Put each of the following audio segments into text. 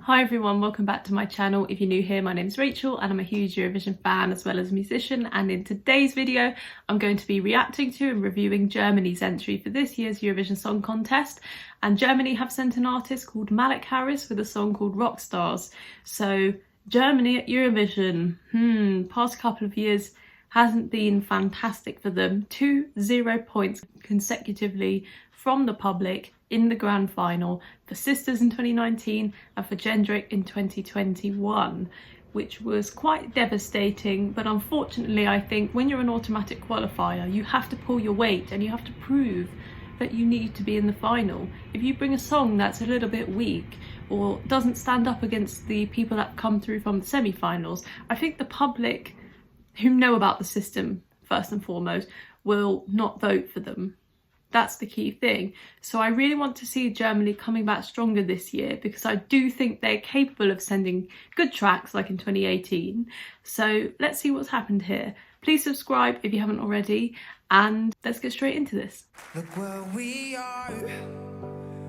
Hi everyone, welcome back to my channel. If you're new here, my name's Rachel and I'm a huge Eurovision fan as well as a musician, and in today's video I'm going to be reacting to and reviewing Germany's entry for this year's Eurovision Song Contest. And Germany have sent an artist called Malik Harris with a song called Rockstars. So Germany at Eurovision, past couple of years hasn't been fantastic for them. 2-0 points consecutively from the public in the grand final for Sisters in 2019 and for Jendrik in 2021, which was quite devastating. But unfortunately, I think when you're an automatic qualifier, you have to pull your weight and you have to prove that you need to be in the final. If you bring a song that's a little bit weak or doesn't stand up against the people that come through from the semi-finals, I think the public who know about the system first and foremost will not vote for them. That's the key thing. So I really want to see Germany coming back stronger this year, because I do think they're capable of sending good tracks like in 2018. So let's see what's happened here. Please subscribe if you haven't already, and let's get straight into this. Look where we are.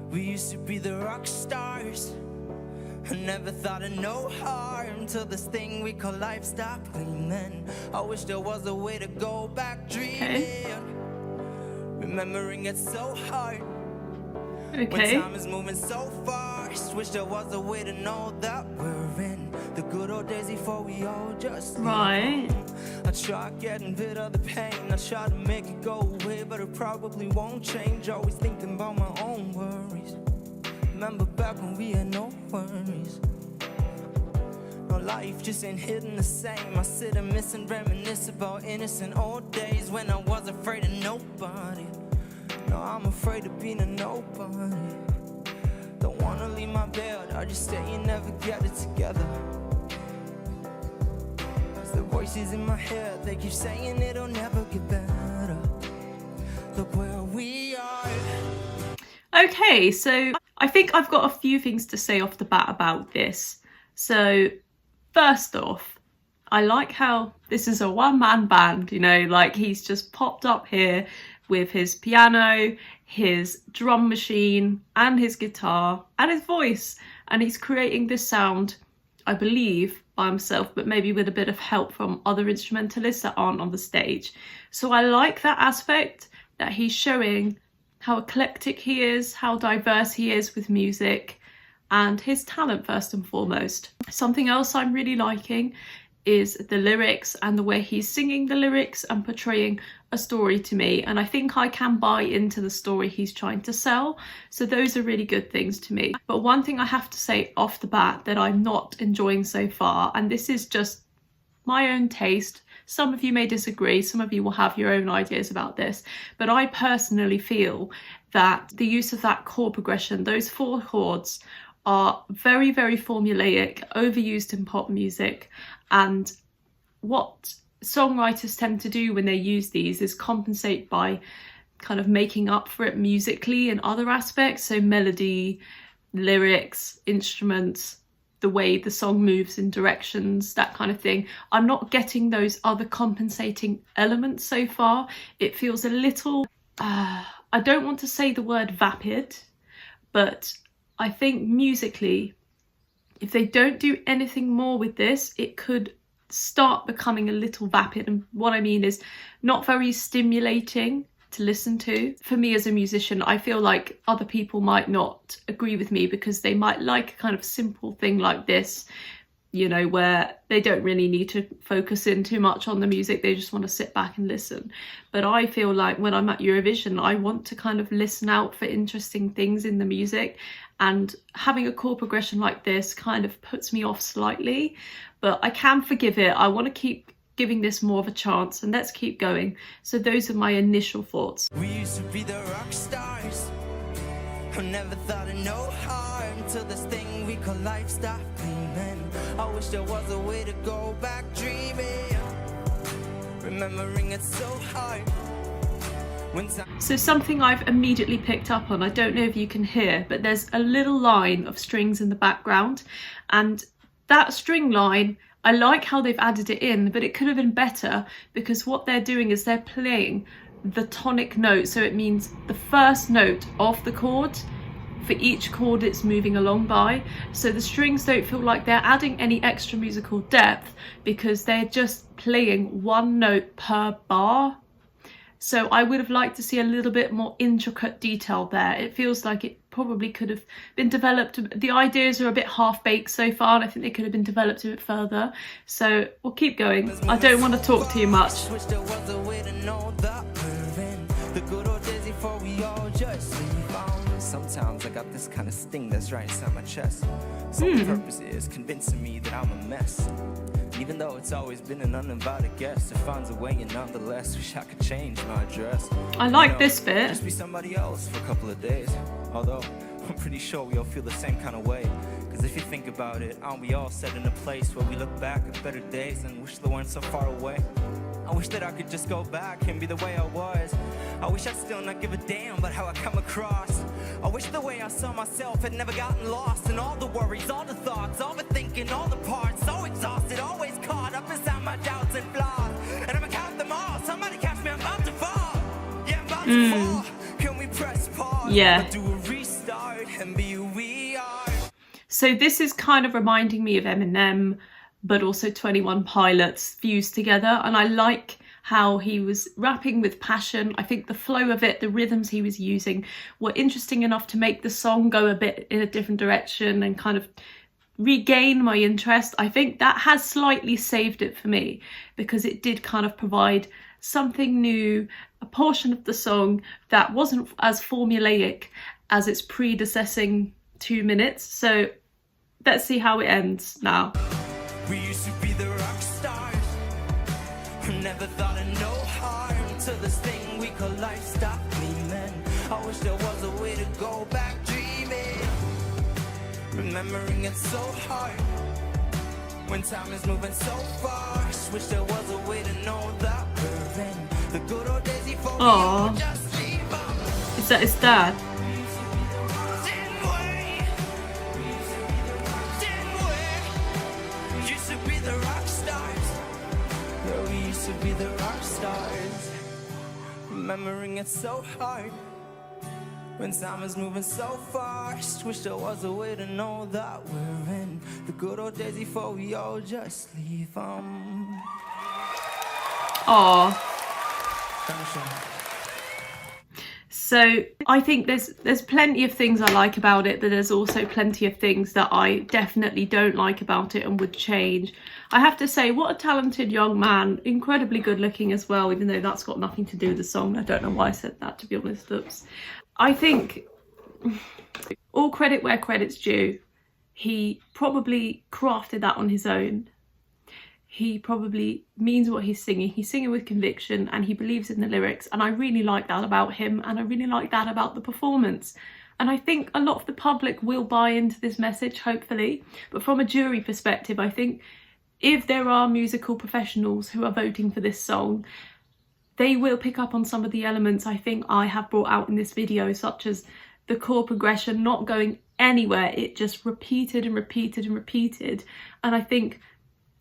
We used to be the rock stars. I never thought of no harm till this thing we call life stopped gleaming. I wish there was a way to go back dreaming. Remembering it's so hard. When time is moving so fast. Wish there was a way to know that we're in the good old days before we all just right. I try getting rid of the pain. I try to make it go away, but it probably won't change. Always thinking about my own worries. Remember back when we had no worries. No, life just ain't hitting the same. I sit and miss and reminisce about innocent old days when I was afraid of nobody. No, I'm afraid of being a nobody. Don't wanna leave my bed, I just stay and never get it together. Cause the voices in my head, they keep saying it'll never get better. Look where we are. Okay, so I think I've got a few things to say off the bat about this. So first off, I like how this is a one-man band, you know, like he's just popped up here with his piano, his drum machine and his guitar and his voice, and he's creating this sound, I believe, by himself, but maybe with a bit of help from other instrumentalists that aren't on the stage. So I like that aspect, that he's showing how eclectic he is, how diverse he is with music, and his talent first and foremost. Something else I'm really liking is the lyrics and the way he's singing the lyrics and portraying a story to me, and I think I can buy into the story he's trying to sell. So those are really good things to me. But one thing I have to say off the bat that I'm not enjoying so far, and this is just my own taste, some of you may disagree, some of you will have your own ideas about this, but I personally feel that the use of that chord progression, those 4 chords, are very, very formulaic, overused in pop music. And what songwriters tend to do when they use these is compensate by kind of making up for it musically in other aspects. So melody, lyrics, instruments, the way the song moves in directions, that kind of thing. I'm not getting those other compensating elements so far. It feels a little, I don't want to say the word vapid, but I think musically, if they don't do anything more with this, it could start becoming a little vapid. And what I mean is not very stimulating to listen to. For me as a musician, I feel like other people might not agree with me because they might like a kind of simple thing like this, you know, where they don't really need to focus in too much on the music, they just want to sit back and listen. But I feel like when I'm at Eurovision, I want to kind of listen out for interesting things in the music, and having a chord progression like this kind of puts me off slightly, but I can forgive it. I want to keep giving this more of a chance, and let's keep going. So those are my initial thoughts. We used to be the rock stars. I never thought of no harm till this thing we call life stopped gleaming. I wish there was a way to go back dreaming. Remembering it's so hard. So something I've immediately picked up on, I don't know if you can hear, but there's a little line of strings in the background, and that string line, I like how they've added it in, but it could have been better, because what they're doing is they're playing the tonic note, so it means the first note of the chord for each chord it's moving along by, so the strings don't feel like they're adding any extra musical depth because they're just playing one note per bar. So I would have liked to see a little bit more intricate detail there. It feels like it probably could have been developed. The ideas are a bit half-baked so far, and I think they could have been developed a bit further. So we'll keep going. I don't want to talk too much. Sometimes I got this kind of sting that's right inside my chest. Sole purpose is convincing me that I'm a mess. Even though it's always been an uninvited guest, it finds a way and nonetheless wish I could change my address. I like this bit. Just be somebody else for a couple of days. Although I'm pretty sure we all feel the same kind of way. Cause if you think about it, aren't we all set in a place where we look back at better days and wish they weren't so far away? I wish that I could just go back and be the way I was. I wish I'd still not give a damn about how I come across. I wish the way I saw myself had never gotten lost in all the worries, all the thoughts, all the thinking, all the parts. So exhausted, always caught up inside my doubts and flaws. And I'ma count them all. Somebody catch me, I'm about to fall. Yeah, I'm about to fall. Can we press pause? Yeah. Or do a restart and be who we are? So this is kind of reminding me of Eminem, but also 21 Pilots fused together, and I like how he was rapping with passion. I think the flow of it, the rhythms he was using were interesting enough to make the song go a bit in a different direction and kind of regain my interest. I think that has slightly saved it for me because it did kind of provide something new, a portion of the song that wasn't as formulaic as its predecessing 2 minutes. So let's see how it ends now. We used to be the rock stars. Never thought of no harm till this thing we call life stopped gleaming. I wish there was a way to go back dreaming. Remembering it's so hard when time is moving so fast. Wish there was a way to know that we're in the good old days before we would just leave up. Is that his dad? To be the rock stars, remembering it's so hard when time is moving so fast. Wish there was a way to know that we're in the good old days before we all just leave them. Aww. So I think there's plenty of things I like about it, but there's also plenty of things that I definitely don't like about it and would change. I have to say, what a talented young man, incredibly good looking as well, even though that's got nothing to do with the song. I don't know why I said that, to be honest. Oops. I think all credit where credit's due. He probably crafted that on his own. He probably means what he's singing. He's singing with conviction and he believes in the lyrics. And I really like that about him. And I really like that about the performance. And I think a lot of the public will buy into this message, hopefully. But from a jury perspective, I think if there are musical professionals who are voting for this song, they will pick up on some of the elements I think I have brought out in this video, such as the chord progression not going anywhere. It just repeated and repeated and repeated. And I think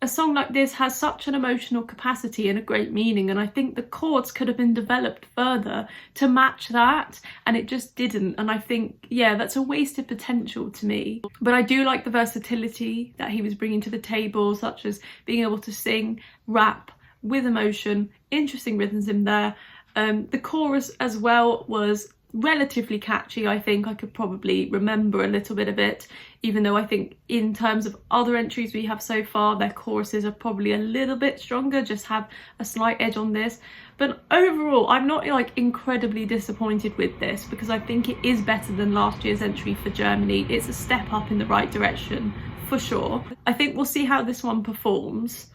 a song like this has such an emotional capacity and a great meaning, and I think the chords could have been developed further to match that, and it just didn't. And I think, yeah, that's a wasted potential to me. But I do like the versatility that he was bringing to the table, such as being able to sing, rap with emotion, interesting rhythms in there. The chorus as well was relatively catchy. I think I could probably remember a little bit of it, even though I think in terms of other entries we have so far, their choruses are probably a little bit stronger, just have a slight edge on this. But overall, I'm not like incredibly disappointed with this because I think it is better than last year's entry for Germany. It's a step up in the right direction for sure. I think we'll see how this one performs.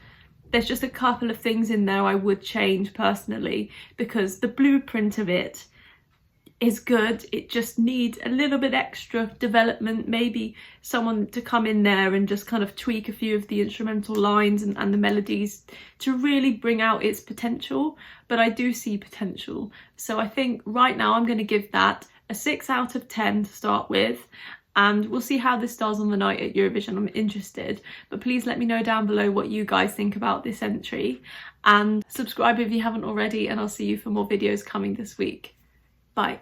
There's just a couple of things in there I would change personally because the blueprint of it is good. It just needs a little bit extra development, maybe someone to come in there and just kind of tweak a few of the instrumental lines and the melodies to really bring out its potential. But I do see potential. So I think right now I'm going to give that a 6 out of 10 to start with. And we'll see how this does on the night at Eurovision. I'm interested. But please let me know down below what you guys think about this entry. And subscribe if you haven't already. And I'll see you for more videos coming this week. Bye.